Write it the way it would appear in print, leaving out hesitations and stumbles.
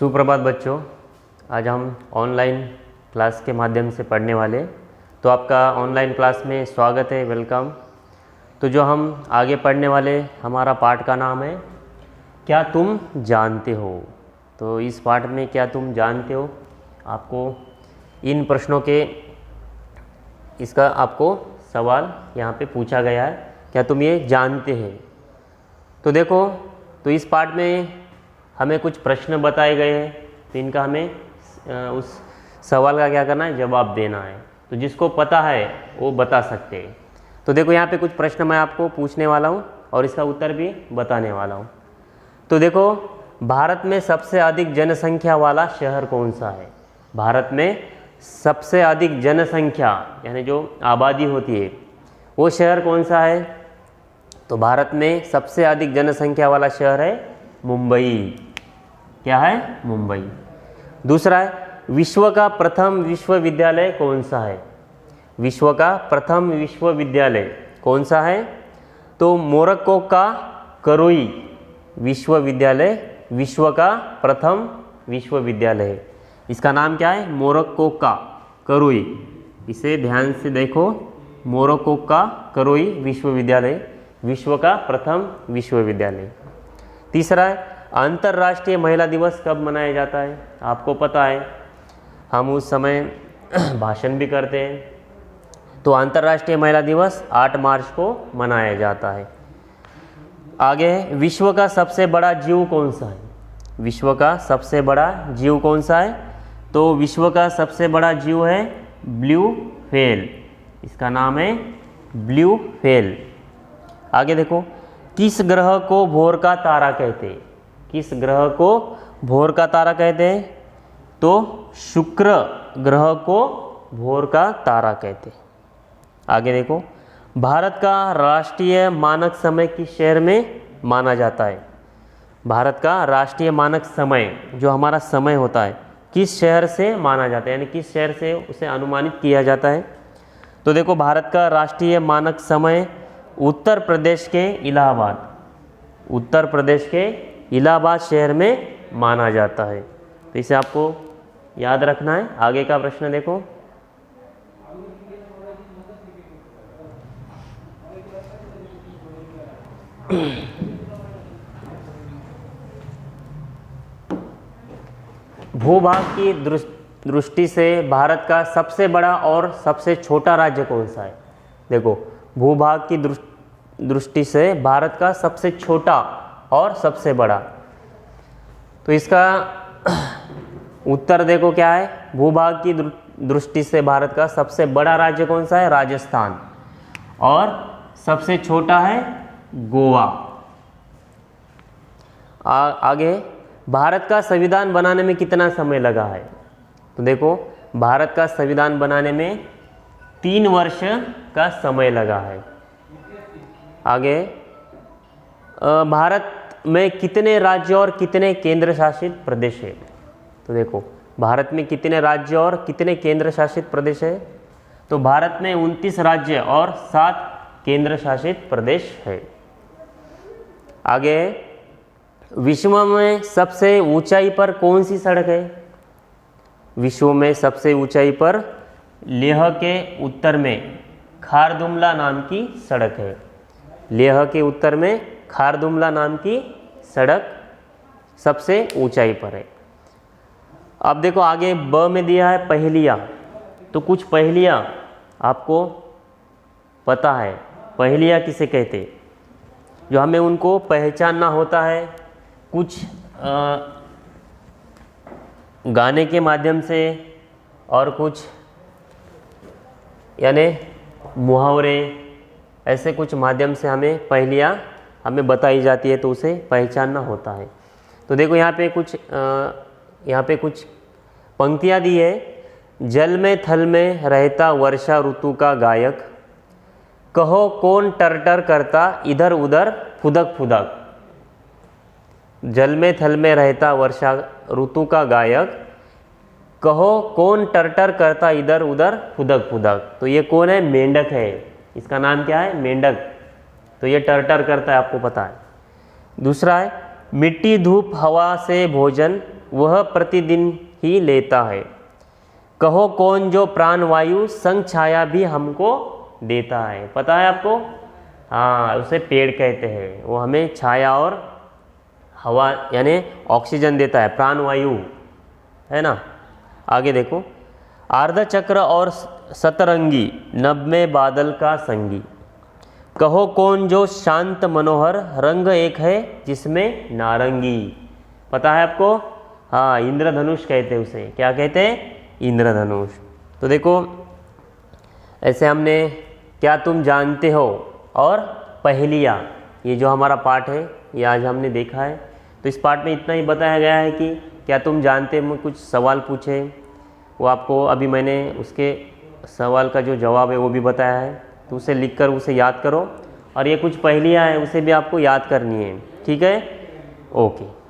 सुप्रभात बच्चों, आज हम ऑनलाइन क्लास के माध्यम से पढ़ने वाले। तो आपका ऑनलाइन क्लास में स्वागत है, वेलकम। तो जो हम आगे पढ़ने वाले, हमारा पाठ का नाम है क्या तुम जानते हो। तो इस पाठ में क्या तुम जानते हो, आपको इन प्रश्नों के इसका आपको सवाल यहाँ पे पूछा गया है, क्या तुम ये जानते हैं। तो देखो, तो इस पाठ में हमें कुछ प्रश्न बताए गए हैं, तो इनका हमें उस सवाल का क्या करना है, जवाब देना है। तो जिसको पता है वो बता सकते हैं। तो देखो, यहाँ पे कुछ प्रश्न मैं आपको पूछने वाला हूँ और इसका उत्तर भी बताने वाला हूँ। तो देखो, भारत में सबसे अधिक जनसंख्या वाला शहर कौन सा है। भारत में सबसे अधिक जनसंख्या यानी जो आबादी होती है वो शहर कौन सा है। तो भारत में सबसे अधिक जनसंख्या वाला शहर है मुंबई। क्या है? मुंबई। दूसरा है, विश्व का प्रथम विश्वविद्यालय कौन सा है। विश्व का प्रथम विश्वविद्यालय कौन सा है। तो मोरक्को का करोई विश्वविद्यालय विश्व का प्रथम विश्वविद्यालय है। इसका नाम क्या है? मोरक्को का करोई। इसे ध्यान से देखो, मोरक्को का करोई विश्वविद्यालय विश्व का प्रथम विश्वविद्यालय। तीसरा है, अंतर्राष्ट्रीय महिला दिवस कब मनाया जाता है। आपको पता है, हम उस समय भाषण भी करते हैं। तो अंतर्राष्ट्रीय महिला दिवस 8 मार्च को मनाया जाता है। आगे है, विश्व का सबसे बड़ा जीव कौन सा है। विश्व का सबसे बड़ा जीव कौन सा है। तो विश्व का सबसे बड़ा जीव है ब्लू व्हेल। इसका नाम है ब्लू व्हेल। आगे देखो, किस ग्रह को भोर का तारा कहते हैं। किस ग्रह को भोर का तारा कहते हैं। तो शुक्र ग्रह को भोर का तारा कहते हैं। आगे देखो, भारत का राष्ट्रीय मानक समय किस शहर में माना जाता है। भारत का राष्ट्रीय मानक समय, जो हमारा समय होता है, किस शहर से माना जाता है, यानी किस शहर से उसे अनुमानित किया जाता है। तो देखो, भारत का राष्ट्रीय मानक समय उत्तर प्रदेश के इलाहाबाद, उत्तर प्रदेश के इलाहाबाद शहर में माना जाता है। तो इसे आपको याद रखना है। आगे का प्रश्न देखो, भूभाग की दृष्टि से भारत का सबसे बड़ा और सबसे छोटा राज्य कौन सा है। देखो, भूभाग की दृष्टि से भारत का सबसे छोटा और सबसे बड़ा, तो इसका उत्तर देखो क्या है। भूभाग की दृष्टि से भारत का सबसे बड़ा राज्य कौन सा है? राजस्थान। और सबसे छोटा है गोवा। आगे, भारत का संविधान बनाने में कितना समय लगा है। तो देखो, भारत का संविधान बनाने में 3 वर्ष का समय लगा है। आगे, भारत में कितने राज्य और कितने केंद्र शासित प्रदेश है। तो देखो, भारत में कितने राज्य और कितने केंद्र शासित प्रदेश है। तो भारत में 29 राज्य और 7 केंद्र शासित प्रदेश है। आगे, विश्व में सबसे ऊंचाई पर कौन सी सड़क है। विश्व में सबसे ऊंचाई पर लेह के उत्तर में खारदुंगला नाम की सड़क है। लेह के उत्तर में खारदुंगला नाम की सड़क सबसे ऊंचाई पर है। अब देखो, आगे ब में दिया है पहेलियाँ। तो कुछ पहेलियाँ आपको पता है, पहेलियाँ किसे कहते हैं, जो हमें उनको पहचानना होता है। कुछ गाने के माध्यम से और कुछ यानी मुहावरे, ऐसे कुछ माध्यम से हमें पहेलियाँ हमें बताई जाती है, तो उसे पहचानना होता है। तो देखो, यहाँ पे कुछ पंक्तियाँ दी है। जल में थल में रहता वर्षा ऋतु का गायक, कहो कौन टरटर करता इधर उधर फुदक फुदक। जल में थल में रहता वर्षा ऋतु का गायक, कहो कौन टरटर करता इधर उधर फुदक फुदक। तो ये कौन है? मेंढक है। इसका नाम क्या है? मेंढक। तो ये टरटर करता है, आपको पता है। दूसरा है, मिट्टी धूप हवा से भोजन वह प्रतिदिन ही लेता है। कहो कौन जो प्राणवायु संग छाया भी हमको देता है। पता है आपको? हाँ, उसे पेड़ कहते हैं। वो हमें छाया और हवा यानी ऑक्सीजन देता है, प्राणवायु, है ना। आगे देखो, अर्धचक्र और सतरंगी नभ में बादल का संगी। कहो कौन जो शांत मनोहर रंग एक है जिसमें नारंगी। पता है आपको? हाँ, इंद्रधनुष कहते हैं उसे। क्या कहते हैं? इंद्रधनुष। तो देखो, ऐसे हमने क्या तुम जानते हो और पहेलियाँ, ये जो हमारा पाठ है ये आज हमने देखा है। तो इस पाठ में इतना ही बताया गया है कि क्या तुम जानते हो, कुछ सवाल पूछे, वो आपको अभी मैंने उसके सवाल का जो जवाब है वो भी बताया है। तो उसे लिखकर उसे याद करो, और ये कुछ पहेलियाँ हैं उसे भी आपको याद करनी है। ठीक है? ओके।